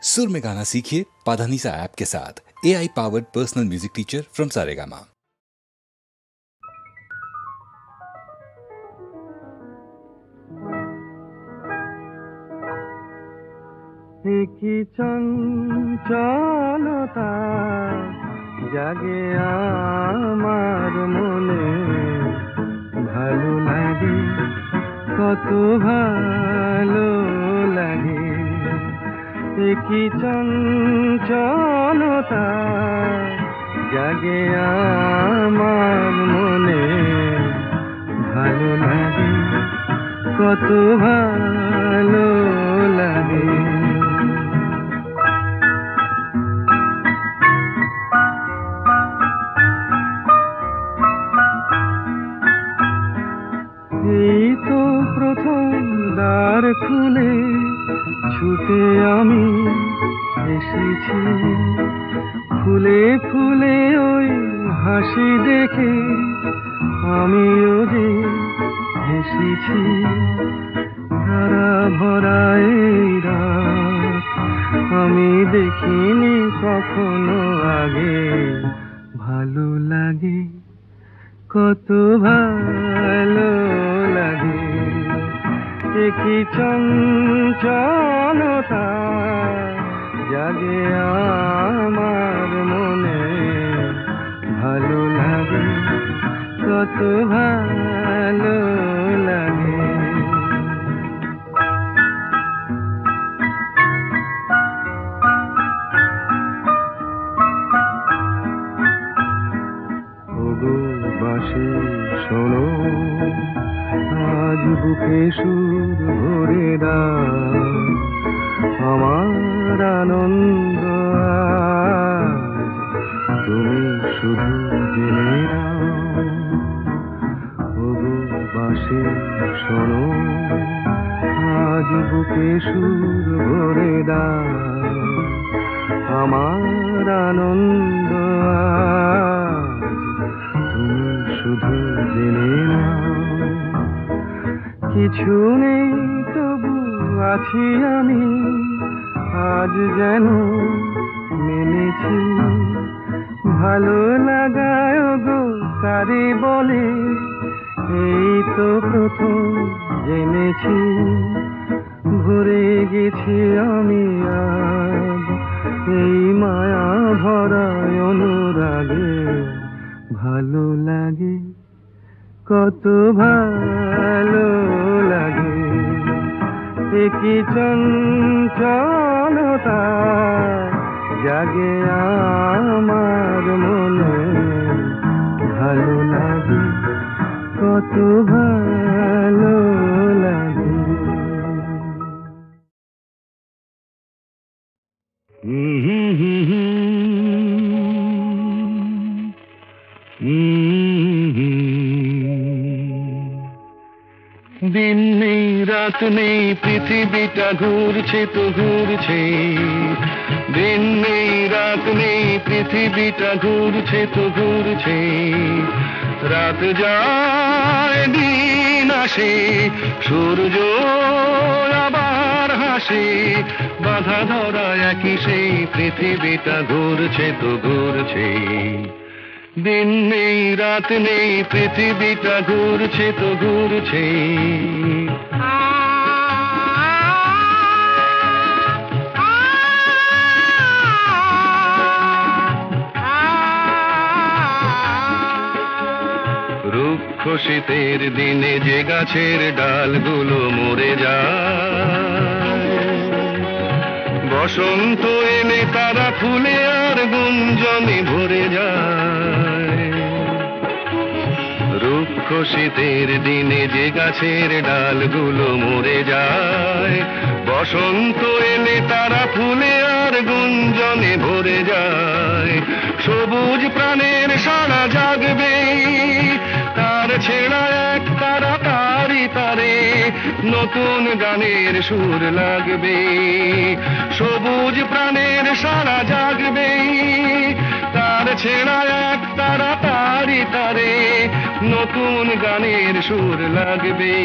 सुर में गाना सीखिए पाधानीसा ऐप के साथ। AI powered personal music teacher from Saregama. কি চঞ্চলতা জাগে আমার মনে, ভালো লাগে, কত ভালো লাগে। কি চঞ্চলতা জাগে আমার মনে, ভালো লাগে, কত ভালো লাগে। এই তো প্রথম দ্বার খুলে ছুটে আমি এসেছি, ফুলে ফুলে ওই হাসি দেখে আমিও যে হেসেছি। ধারা ভরা এই রাত আমি দেখিনি কখনো আগে, ভালো লাগে, কত ভালো লাগে। কি চঞ্চলতা জাগে আমার মনে, ভালো লাগে, কত ভালো লাগে। বাঁশি শোনো, আজ বুকে সুর ভরে দাও, আমার আনন্দ আজ তুমি শুধু জেনে নাও। ওগো বাঁশি শোনো, আজ বুকে সুর ভরে দাও, আমার আনন্দ শুধু জেনে নাও। কিছু নেই তবু আছি আমি, আজ যেন মেনেছি, ভালো লাগায় গো কারে বলে, এই তো প্রথম জেনেছি। ভরে গেছি আমি আজ এই মায়া ভরা অনুরাগে, ভালো লাগে, কত ভালো লাগে। কি চঞ্চলতা জাগে আমার মনে, ভালো লাগে, কত ভালো লাগে। দিন নেই রাত নেই পৃথিবীটা ঘুরছে তো ঘুরছে, দিন নেই রাত নেই পৃথিবীটা ঘুরছে তো ঘুরছে। রাত যায় দিন আসে, সূর্য আবার হাসে, বাধা ধরা একই সেই পৃথিবীটা ঘুরছে তো ঘুরছে। দিন নেই রাত নেই পৃথিবীটা ঘুরছে তো ঘুরছে। রুক্ষ শীতের দিনে যে গাছের ডালগুলো মরে যায়, বসন্ত এলে তারা ফুলে আর গুঞ্জনে ভরে যায়। রুক্ষ শীতের দিনে যে গাছের ডালগুলো মরে যায়, বসন্ত এলে তারা ফুলে আর গুঞ্জনে ভরে যায়। সবুজ প্রাণের সাড়া জাগবে, তার ছেঁড়া এক তারা তারি তারে নতুন গানের সুর লাগবে। সবুজ প্রাণের সাড়া জাগবে, তার ছেঁড়া এক তারা তারি তারে নতুন গানের সুর লাগবে।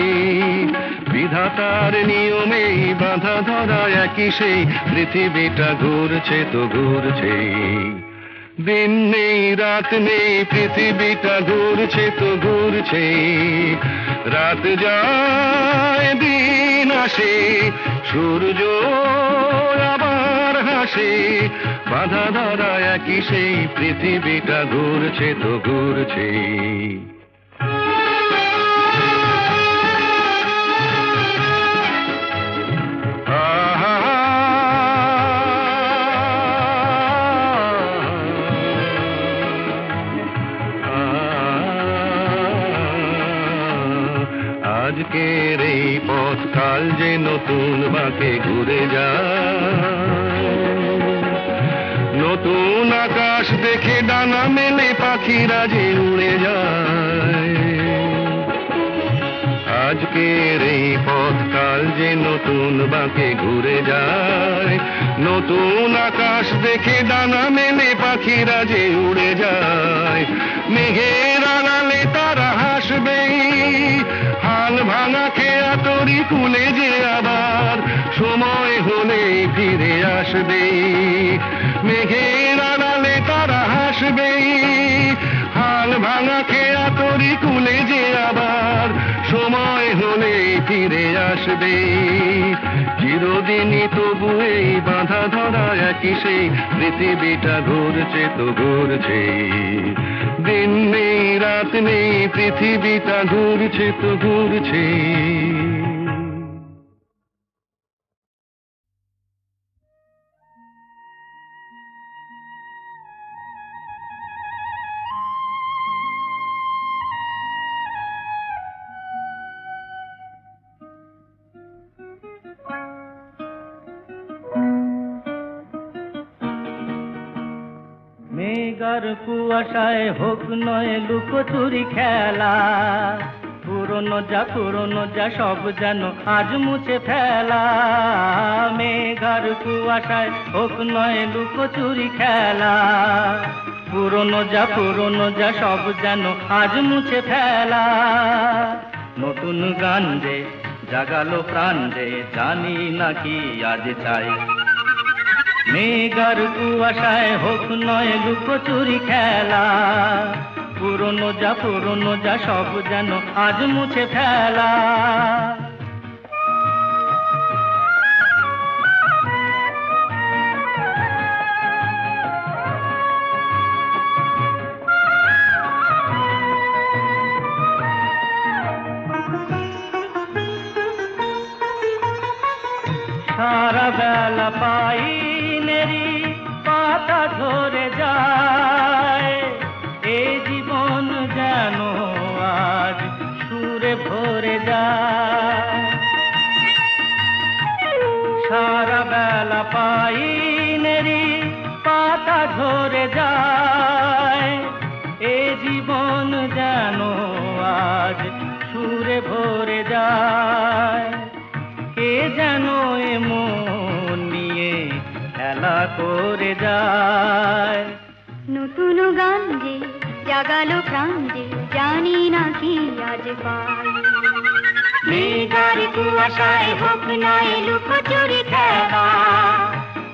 বিধাতার নিয়মেই বাঁধা ধরা একই সেই পৃথিবীটা ঘুরছে তো ঘুরছে দিন নেই রাত নেই পৃথিবীটা ঘুরছে তো ঘুরছে রাত যায় দিন আসে সূর্য আবার হাসে বাঁধা ধরা একই সেই পৃথিবীটা ঘুরছে তো ঘুরছে আজকের এই পথ কাল যে নতুন বাঁকে ঘুরে যায় নতুন আকাশ দেখে ডানা মেলে পাখিরা যে উড়ে যায় আজকের এই পথ কাল যে নতুন বাঁকে ঘুরে যায় নতুন আকাশ দেখে ডানা মেলে পাখিরা যে উড়ে যায় মেঘের আড়ালে তারা হাসবে হাল ভাঙা খেয়া তরি কুলে যে আবার সময় হলে ফিরে আসবে মেঘের আড়ালে তারা হাসবে হাল ভাঙা খেয়া তরি কুলে যে আবার সময় হলে ফিরে আসবে চিরদিনই তবু এই বাঁধা ধরা একই সেই পৃথিবীটা ঘুরছে তো ঘুরছে দিন নেই রাত নেই পৃথিবীটা ঘুরছে তো ঘুরছে মেঘার কুয়াশায় হোক নয় লুকোচুরি খেলা পুরনো যা সব যেন আজ মুছে ফেলা মেঘার কুয়াশায় হোক নয় লুকোচুরি খেলা পুরনো যা সব যেন আজ মুছে ফেলা নতুন গান যে জাগালো প্রাণ যে জানি নাকি আজ চাই মেঘার কুয়াশায় হোক নয় লুকোচুরি খেলা পুরনো যা সব যেন আজ মুছে ফেলা সারা বেলা পাইনেরি পাতা ঝরে যায় এই জীবন যেন আজ সুরে ভরে যায় সারা বেলা পাইনেরি পাতা ঝরে যায় এই জীবন যেন আজ সুরে ভরে যায় কে যেন মন নিয়ে খেলা করে যায় নতুন গান যে জাগালো প্রাণ যে জানি না কি আজ পাই মেঘার কুয়াশায় হোক নয় লুকোচুরি খেলা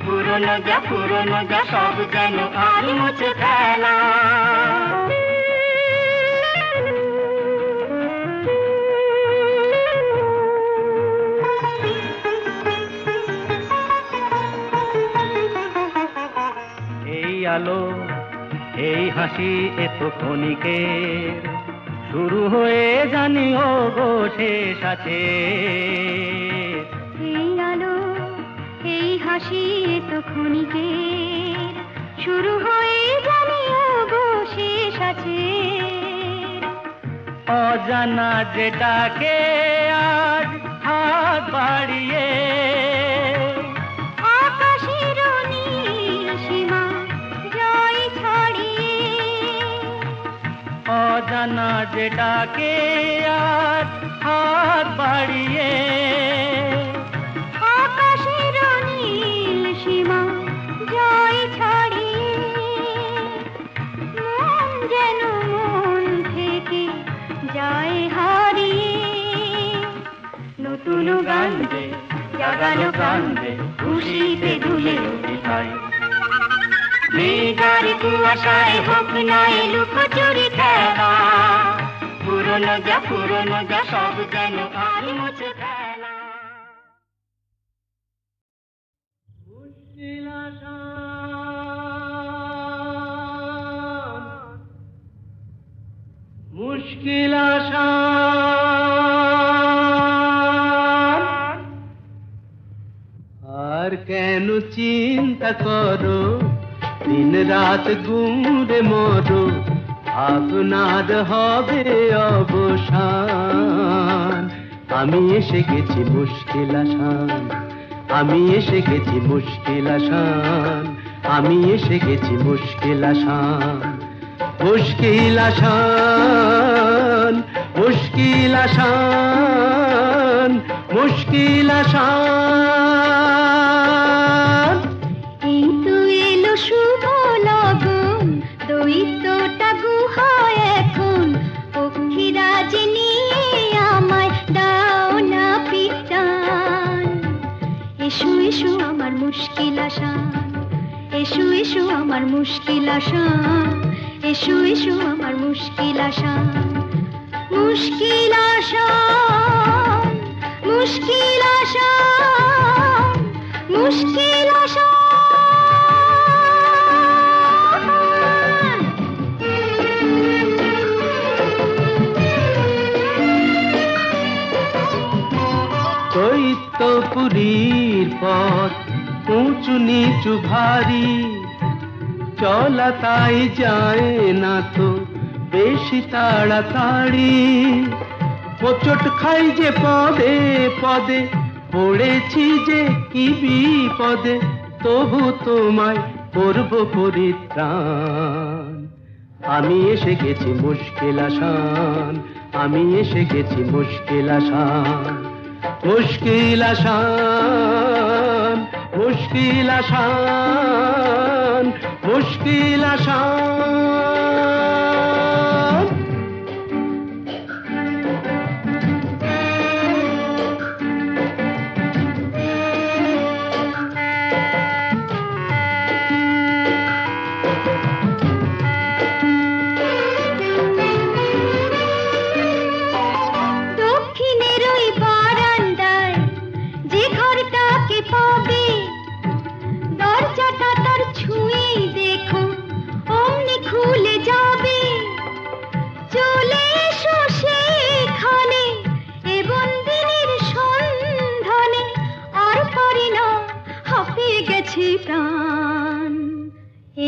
পুরনো যা সব যেন আজ মুছে ফেলা আলো এই হাসি এত ক্ষণিকের শুরু হয়ে জানি ও গো শেষ আছে এই আলো এই হাসি এত ক্ষণিকের শুরু হয়ে জানি ও গো শেষ আছে অজানা যেটাকে আজ হাত বাড়িয়ে অজানা যেটাকে আর হাত বাড়িয়ে আকাশের নীল সীমা জয় ছাড়িয়ে মন যেন মন থেকে যায় হারিয়ে নতুন মৃগার কুয়াশায় হোক নয় লুকোচুরি খেলা, পুরনো যা সব যেন আর মুছে ফেলা। মুশকিল আসান, আর কেন চিন্তা করো, দিন রাত গুমরে মরো, আপনার হবে অবসান। আমি এসে গেছি মুশকিল আসান, আমি এসে গেছি মুশকিল আসান, আমি এসে গেছি মুশকিল আসান। মুশকিল আসান, মুশকিল আসান, মুশকিল আসান। এই তো এলো শুভ লগন, দৈত্যটা গুহায় এখন, পক্ষীরাজ নিয়ে আমায় দাও না পিটান। এসো এসো আমার মুশকিল আসান, এসো এসো আমার মুশকিল আসান, এসো এসো আমার মুশকিল আসান। মুশকিল আসান, মুশকিল আসান, মুশকিল আসান। দৈত্যপুরীর পথ উঁচু নিচু ভারী, চলা তাই যায় না তো বেশি তাড়াতাড়ি। হোঁচট খাই যে পদে পদে, পড়েছি যে কি বিপদে, তবু তোমায় করব পরিত্রাণ। আমি এসে গেছি মুশকিল আসান, আমি এসে গেছি মুশকিল আসান। মুশকিল আসান, মুশকিল আসান, মুশকিল আসান। দক্ষিণের ওই বারান্দায় যে ঘরটাকে পাবে, দরজাটা তার ছুঁয়েই দেখো অমনি খুলে যাবে। চলে এসো সেখানে এ বন্দিনীর সন্ধানে, আর পারি না হাঁপিয়ে গেছে প্রাণ।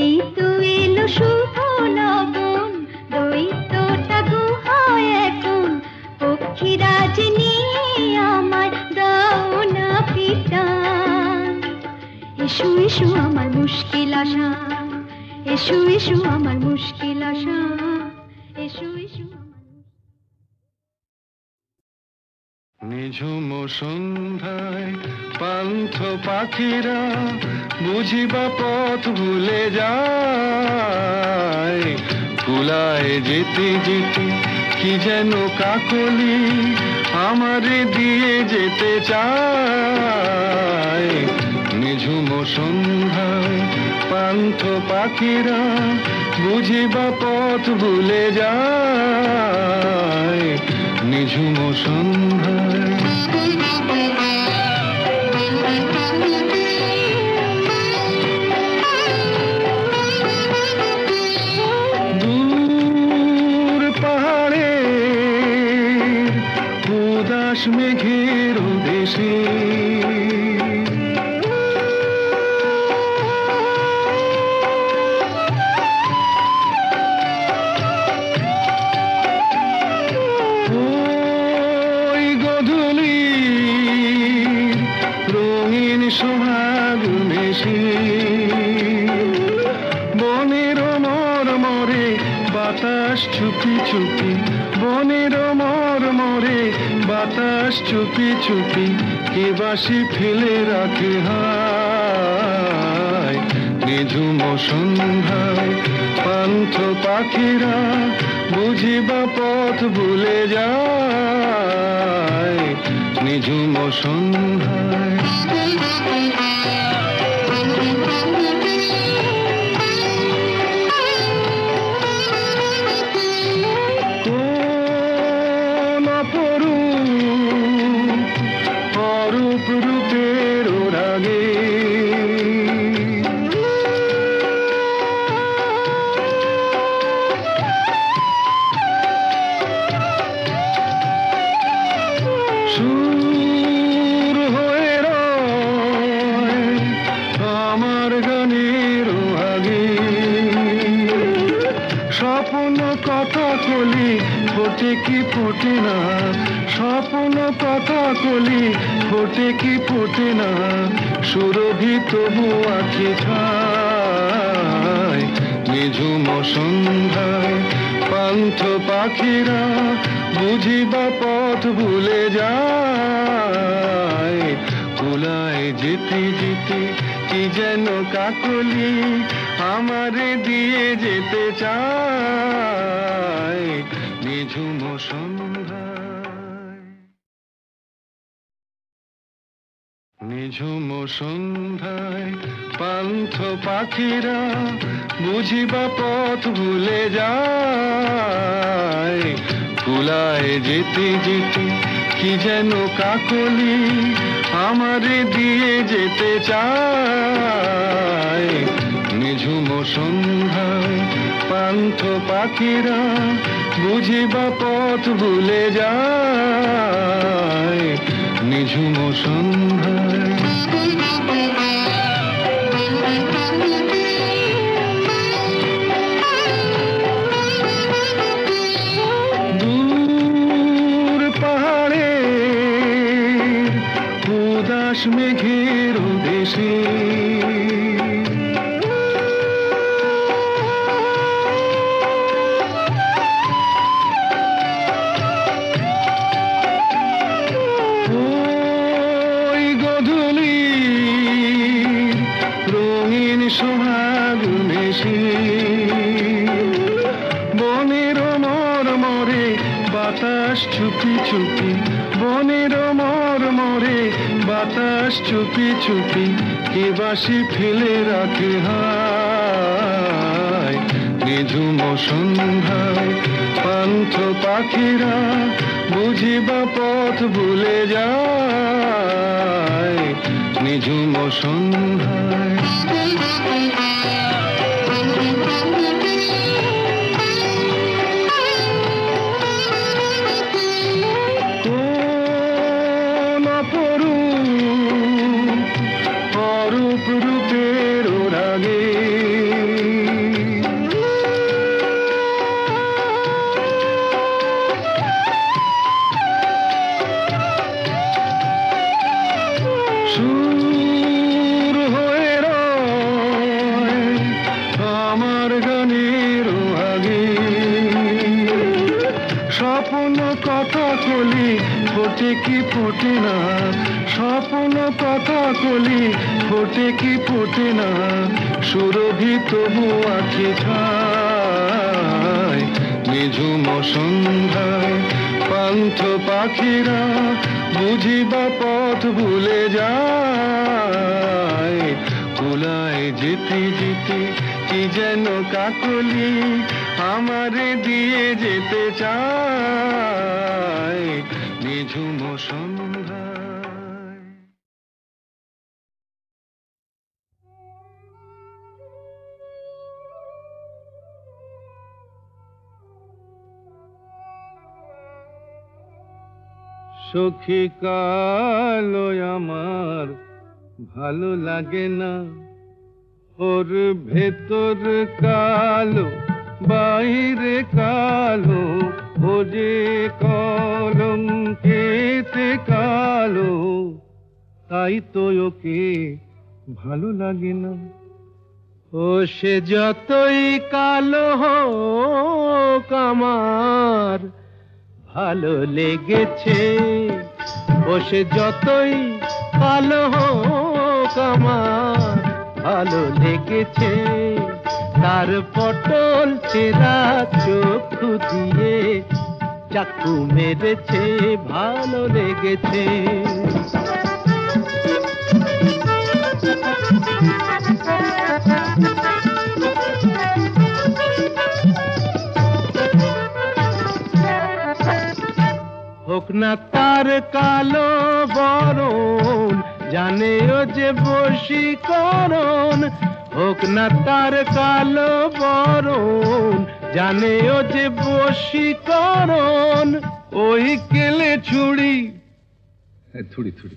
এই তো এলো শুভ লগন, দৈত্যটা গুহায় এখন, পক্ষীরাজ নিয়ে আমায় দাও না পিটান। এসো এসো আমার মুশকিল আসান, এসো এসো আমার মুশকিল আসান, এসো এসো আমার। নিঝুম সন্ধ্যায় পান্থ পাখিরা বুঝিবা পথ ভুলে যায়। কুলায় যেতে যেতে কি যেন কাকলি আমারে দিয়ে যেতে চায়। নিঝুম সন্ধ্যায় পান্থ পাখিরা বুঝিবা পথ ভুলে যায়। নিঝুম সন্ধ্যায় দূর পাহাড়ে উদাস মেঘের দেশে সোহাগ মেশে বনের মরমরে বাতাস চুপি চুপি, বনের মরমরে বাতাস চুপি চুপি কে বাসি ফেলে রাখে হায়। নিঝুম সন্ধ্যায় পান্থ পাখিরা বুঝিবা পথ ভুলে যায়। নিঝুম সন্ধ্যায় আমার গানের আগে স্বপ্ন কথা কলি ফোটে কি ফোটে না স্বপ্ন কথা কলি ফোটে কি ফোটে না সুরভি তবু আঁখি খায় নিঝুম সন্ধ্যায় পান্থ পাখিরা বুঝিবা পথ ভুলে যায় কুলায় যেতে যেতে কি যেন কাকলি আমারে দিয়ে যেতে চায় নিঝুম সন্ধ্যায় নিঝুম সন্ধ্যায় পান্থ পাখিরা বুঝিবা পথ ভুলে যায় কুলায় যেতে যেতে কি যেন কাকলি আমারে দিয়ে যেতে চায় নিঝুম সন্ধ্যায় পান্থ পাখিরা বুঝিবা পথ ভুলে যায় নিঝুম সন্ধ্যায় দূর পাহাড়ে উদাস মেঘের দেশে সোহাগ মেশে বনের মরমরে বাতাস চুপি চুপি বনের মরমরে বাতাস চুপি চুপি কে বাসি ফেলে রাখে হায় নিঝুম সন্ধ্যায় পান্থ পাখিরা বুঝিবা পথ ভুলে যায় নিঝুম সন্ধ্যায় কোন অরূপ রূপের রাগে সুর হয়ে রয় আমার গানের আগে স্বপ্ন কথা কলি ফোটে কি ফোটে না স্বপ্ন কথা কলি ফোটে কি ফোটে না সুরভি তবু আঁখি খায় নিঝুম সন্ধ্যায় পান্থ পাখিরা বুঝিবা পথ ভুলে যায় কুলায় যেতে যেতে কি যেন কাকলি আমারে দিয়ে যেতে চায় নিঝুম সন্ধ্যায় সখী কালো আমার ভালো লাগে না ওর ভেতর কালো বাইরে কালো ও যে কলঙ্কেতে কালো তাই তো ওকে ভালো লাগে না ও সে যতই কালো হোক আমার ভালো লেগেছে ও সে যতই কালো হোক আমার ভালো লেগেছে তার পটল চেরা চক্ষু দিয়ে চাকু মেরেছে ভালো লেগেছে হোক না তার কালো বরণ জানে ও যে বশীকরণ হোক না তার কালো বরণ জানে ও যে বশীকরণ ওই কেলে ছুড়ি থুড়ি থুড়ি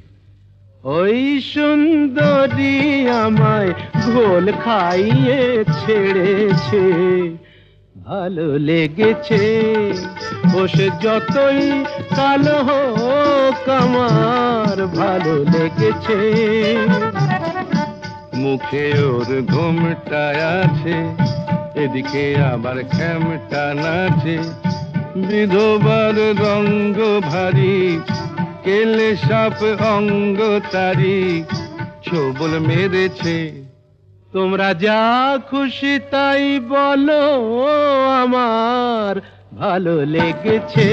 ওই সুন্দরী আমায় ঘোল খাইয়ে ছেড়েছে, ভালো লেগেছে। ও সে যতই কালো হোক আমার ভালো লেগেছে। মুখে ওর ঘোমটা আছে, এদিকে আবার খ্যামটা নাচে, বিধবার রঙ্গ ভারী, কেলে সাপ অঙ্গ তারি, ছোবল মেরেছে। তোমরা যা খুশি তাই বলো, আমার ভালো লেগেছে।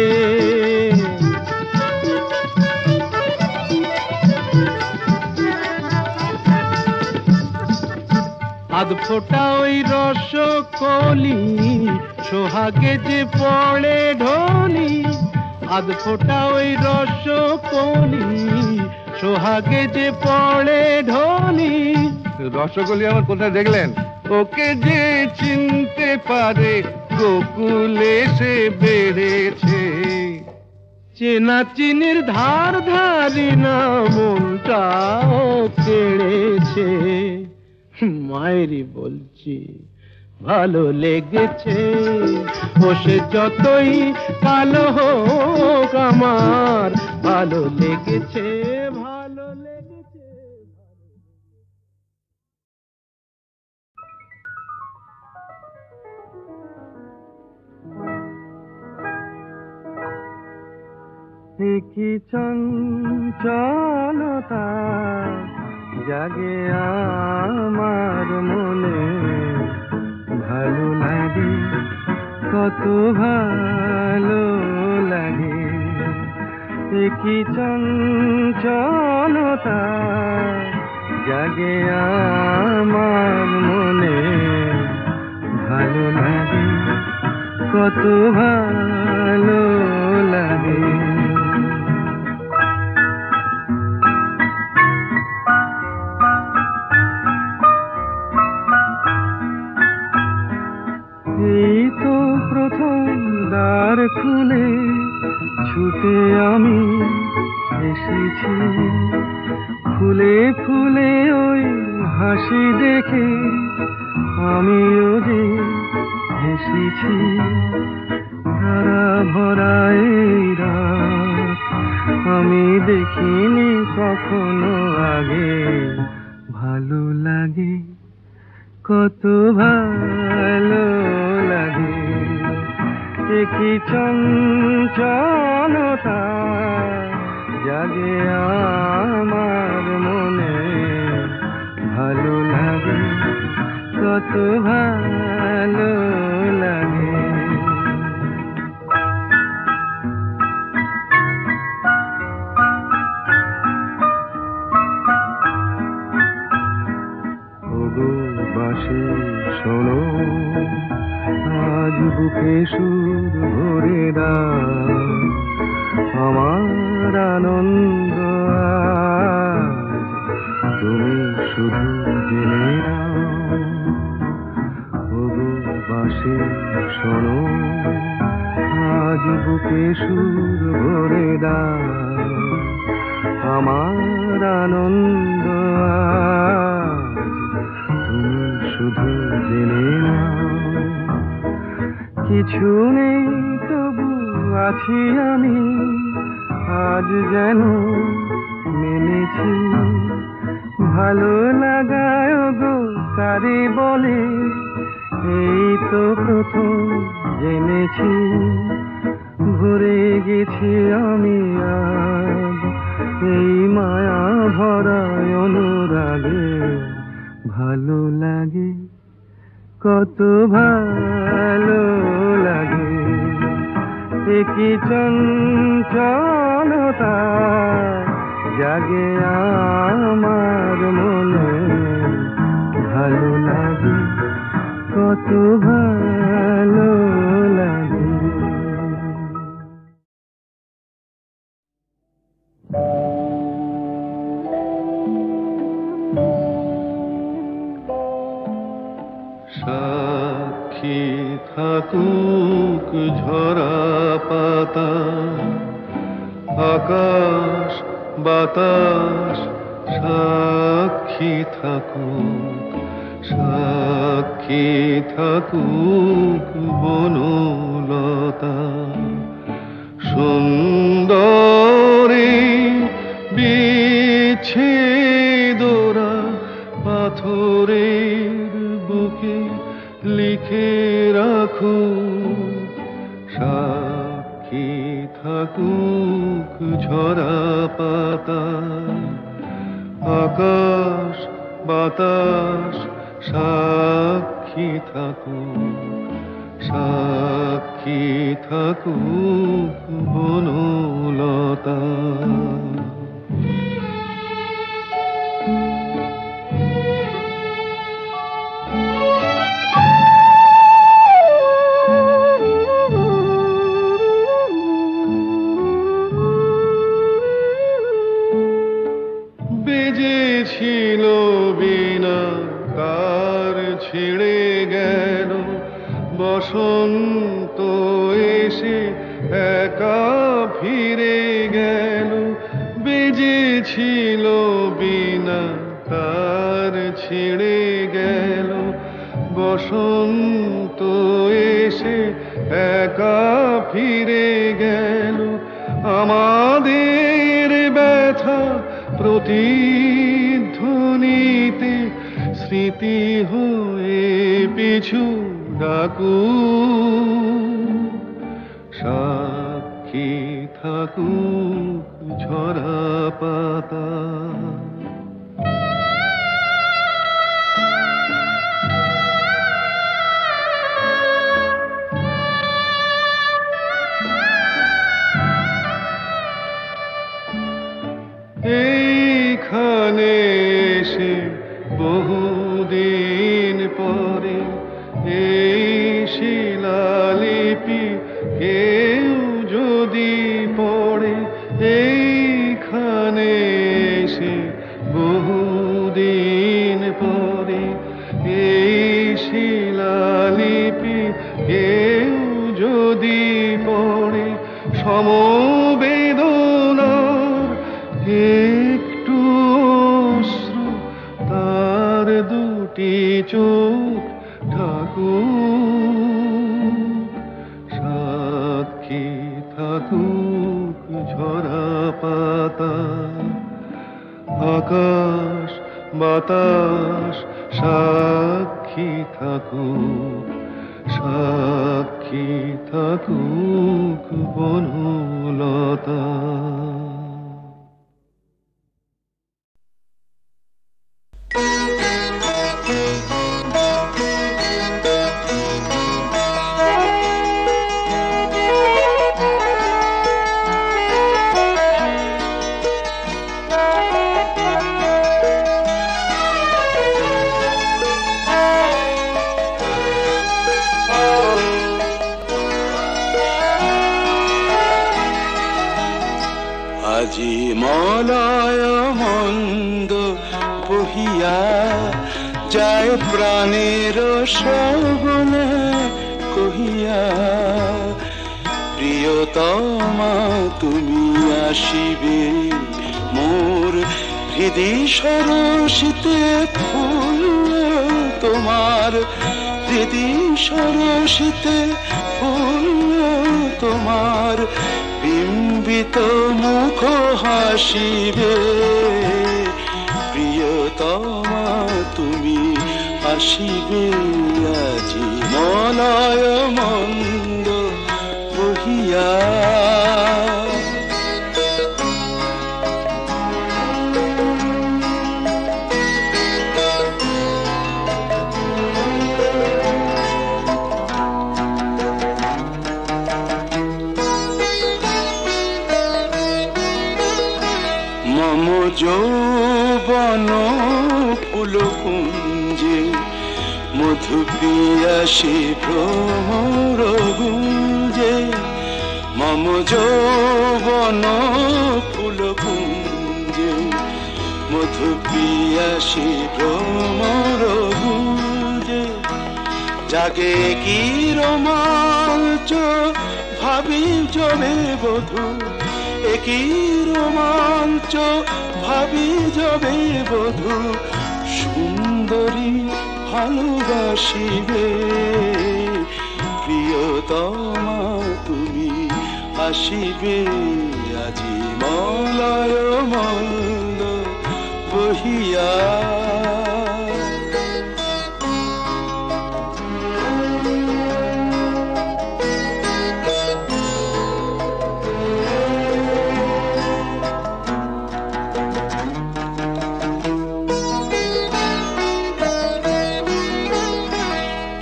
আধ ফোটা ওই রসকলি, সোহাগে যে পড়ে ঢলি। আধ ফোটা ওই রসকলি, সোহাগে যে পড়ে ঢলি। রসকলি আমার কোথায় দেখলেন? ওকে যে চিনতে পারে গোকুলে সে বেড়েছে। চেনা চিনির ধার ধারি না মনটাও কেড়েছে। মায়েরই বলছি ভালো লেগেছে। ও সে যতই কালো হোক আমার ভালো লেগেছে, ভালো লেগেছে। কি চঞ্চলতা জাগে আমার মনে, ভালো লাগে কত ভালো লাগে। কি চঞ্চলতা জাগে আমার মনে, ভালো লাগে কত ভালো লাগে। এই তো প্রথম দ্বার খুলে ছুটে আমি এসেছি, ফুলে ফুলে ওই হাসি দেখে আমিও যে হেসেছি। ধারা ভরা এই রাত আমি দেখিনি কখনো আগে, ভালো লাগে কত ভালো লাগে। কি চঞ্চলতা জাগে আমার মনে, ভালো লাগে কত ভালো লাগে। বাঁশি শোনো আজ বুকে সুর ভরে দাও, আমার আনন্দ আজ তুমি শুধু জেনে নাও। ওগো বাঁশি শোনো আজ বুকে সুর ভরে দাও, আমার আনন্দ শুধু জেনে নাও। কিছু নেই তবু আছি আমি, আজ যেন মেনেছি। ভালো লাগায় গো কারে বলে, এই তো প্রথম জেনেছি। ভরে গেছি আমি আজ এই মায়া ভরা অনুরাগে, ভালো লাগে কত ভালো লাগে। কি চঞ্চলতা জাগে আমার মনে, ভালো লাগে কত ভালো লাগে। সাক্ষী থাকুক ঝরা পাতা, আকাশ বাতাস সাক্ষী থাকুক, সাক্ষী থাকুক বনলতা। সুন্দরী বিচ্ছেদরা পাথরের বুকে লিখে রাখুক, সাক্ষী থাকুক ঝরা পাতা। আকাশ বাতাস সাক্ষী থাকুক, সাক্ষী থাকুক বনলতা। বেজেছিল বিনা কার ছিঁড়ে গেল, বসন্ত এসে একা ফিরে গেল। বেজেছিল বিনা তার ছিঁড়ে গেল, বসন্ত এসে একা ফিরে গেল। আমাদের ব্যথা প্রতিধ্বনিতে স্মৃতি হয়ে পিছু ডাকুক, সাক্ষী থাকুক ঝরা পাতা। এইখানে এসে বহুদিন পরে এই শিলালিপি কেউ যদি পড়ে, এইখানে এসে বহুদিন পরে এই শিলালিপি কেউ যদি পড়ে, সমবেদনার একটু অশ্রু তার দুটি চোখ ঠাকুর, সাক্ষী থাকুক ঝরা পাতা। আকাশ বাতাস সাক্ষী থাকুক, সাক্ষী থাকুক বনলতা। আজি মলয় মন্দ বহিয়া যায় প্রাণের শ্রবণে কহিয়া, প্রিয়তমা তুমি আসিবে মোর হৃদি সরসিতে ফুল তোমার, হৃদি সরসিতে ফুল তোমার, বিম্বিত মুখ হাসিবে, প্রিয়তমা তুমি আসিবে আজি মলয় মন্দ বহিয়া। মম যৌবন ফুল কুঞ্জে মধু পিয়াসী ভ্রমর গুঞ্জে, মম যৌবন ফুল কুঞ্জে মধু পিয়াসী ভ্রমর গুঞ্জে, জাগে কি রোমাঞ্চ ভাবি জলে বধূ, একই রোমাঞ্চ ভাবি যবে বধূ সুন্দরী ভালোবাসিবে প্রিয়তমা তুমি আসিবে আজি মলয় মন্দ বহিয়া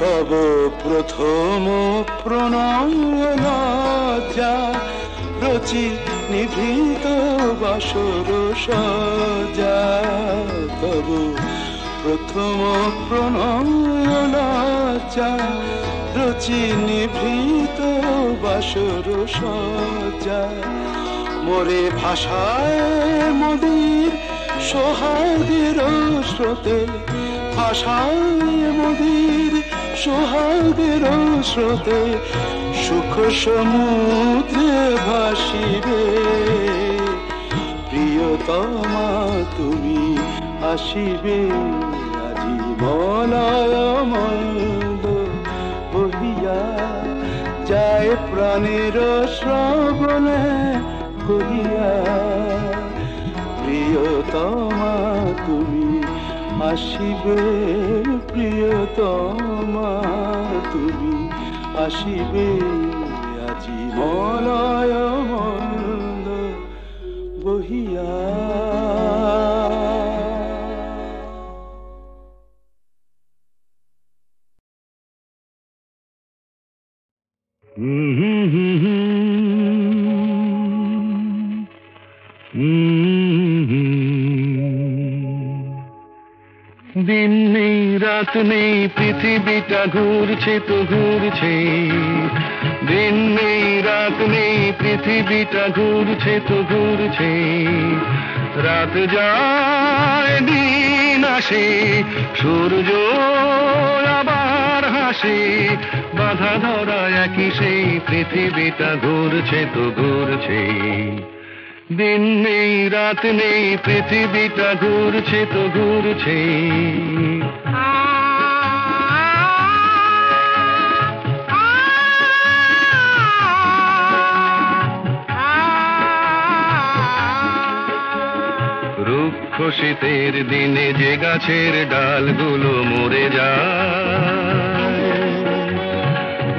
তব প্রথম প্রণয় লজ্জা রচি নিভৃত বাসর সজ্জা তব প্রথম প্রণয় লজ্জা রচি নিভৃত বাসর সজ্জা মোরে ভাষায় মদির সোহাগের স্রোতে ভাষায় মদির সোহাগের স্রোতে সুখ সমুদ্রে ভাসিবে প্রিয়তমা তুমি আসিবে আজি মলয় মন্দ বহিয়া যায় প্রাণের শ্রবণে কহিয়া প্রিয়তমা তুমি আসিবে প্রিয়তমা তুমি আসিবে আজি মলয় মন্দ বহিয়া দিন নেই রাত নেই পৃথিবীটা ঘুরছে তো ঘুরছে দিন নেই রাত নেই পৃথিবীটা ঘুরছে তো ঘুরছে রাত যায় দিন আসে সূর্য আবার হাসে বাধা ধরা একই সেই পৃথিবীটা ঘুরছে তো ঘুরছে দিন নেই রাত নেই পৃথিবীটা ঘুরছে তো ঘুরছে রুক্ষ শীতের দিনে যে গাছের ডালগুলো মরে যায়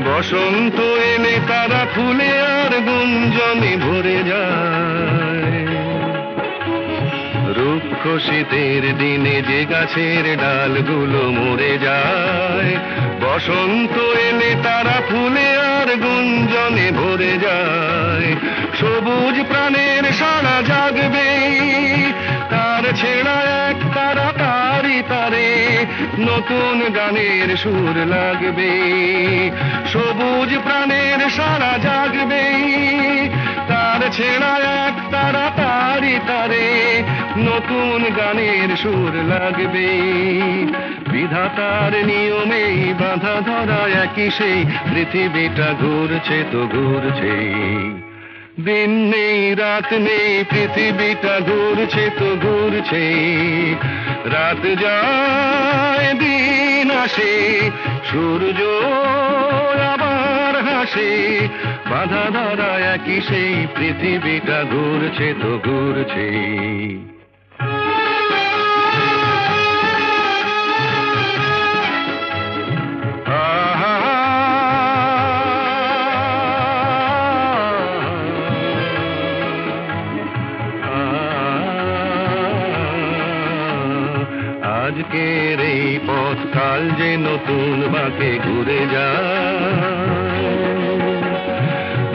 বসন্ত এলে তারা ফুলে আর গুঞ্জনে ভরে যায় রুক্ষ শীতের দিনে যে গাছের ডালগুলো মরে যায় বসন্ত এলে তারা ফুলে আর গুঞ্জনে ভরে যায় সবুজ প্রাণের সারা জাগবে তার ছেড়া এক তারা তারি তারে নতুন গানের সুর লাগবে সবুজ প্রাণের সারা জাগবে তার ছেড়া এক তারা তারি তারে নতুন গানের সুর লাগবে বিধাতার নিয়মে বাঁধা ধরা একই সেই পৃথিবীটা ঘুরছে তো ঘুরছে দিন নেই রাত নেই পৃথিবীটা ঘুরছে তো ঘুরছে রাত যায় দিন আসে সূর্য আবার হাসে বাধা ধরা একই সেই পৃথিবীটা ঘুরছে তো ঘুরছে আজকের এই পথ কাল যে নতুন বাঁকে ঘুরে যায়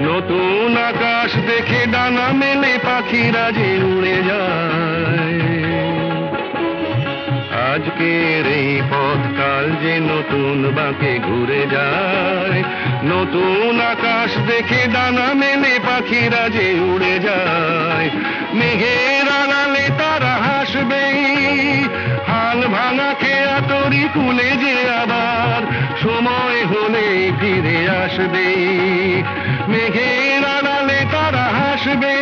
নতুন আকাশ দেখে ডানা মেলে পাখিরা যে উড়ে যায় আজকের এই পথ কাল যে নতুন বাঁকে ঘুরে যায় নতুন আকাশ দেখে ডানা মেলে পাখিরা যে উড়ে যায় মেঘের আড়ালে তারা হাসবে হাল ভাঙা খেয়া তরি কুলে যে আবার সময় হলে ফিরে আসবে মেঘের আড়ালে তারা হাসবে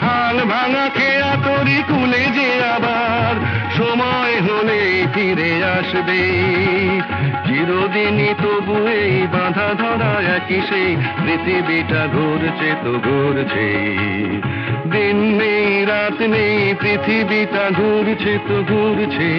হাল ভাঙা খেয়া তোরই কুলে যে আবার সময় হলে ফিরে আসবে। চিরদিনই তবু এই বাঁধা ধরা একই সেই পৃথিবীটা ঘুরছে তো ঘুরছে। দিন নেই রাত নেই পৃথিবীটা ঘুরছে তো ঘুরছে।